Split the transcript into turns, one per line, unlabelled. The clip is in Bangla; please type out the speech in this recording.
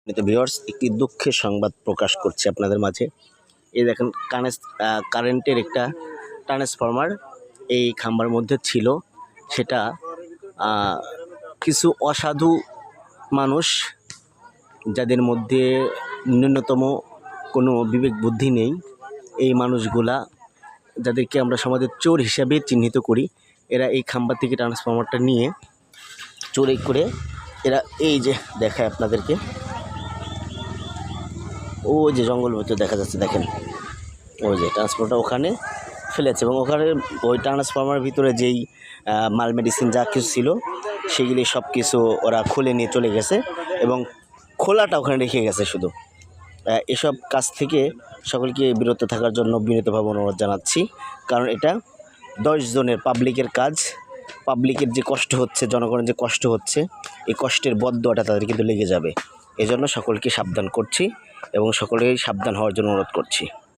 ভিউয়ার্স, একটি দুঃখের সংবাদ প্রকাশ করছি আপনাদের মাঝে। এই দেখেন কারেন্টের একটা ট্রান্সফরমার এই খাম্বার মধ্যে ছিল। সেটা কিছু অসাধু মানুষ, যাদের মধ্যে ন্যূনতম কোনো বিবেক বুদ্ধি নেই, এই মানুষগুলা, যাদেরকে আমরা সমাজের চোর হিসাবে চিহ্নিত করি, এরা এই খাম্বার থেকে ট্রান্সফরমারটা নিয়ে চোরাই করে এরা এই যে দেখায় আপনাদেরকে, ও যে জঙ্গল ভিতরে দেখা যাচ্ছে, দেখেন ওই যে ট্রান্সফরমারটা ওখানে ফেলেছে, এবং ওখানে ওই ট্রান্সফরমারের ভিতরে যেই মাল মেডিসিন যা কিছু ছিল সেগুলি সব কিছু ওরা খুলে নিয়ে চলে গেছে, এবং খোলাটা ওখানে রেখে গেছে শুধু। এসব কাজ থেকে সকলকে বিরত থাকার জন্য বিনীতভাবে অনুরোধ জানাচ্ছি, কারণ এটা 10 জনের পাবলিকের কাজ। পাবলিকের যে কষ্ট হচ্ছে, জনগণের যে কষ্ট হচ্ছে, এই কষ্টের বদদোয়াটা তাদের কিন্তু লেগে যাবে। এজন্য সকলকে সাবধান করছি এবং সকলেই সাবধান হওয়ার জন্য অনুরোধ করছি।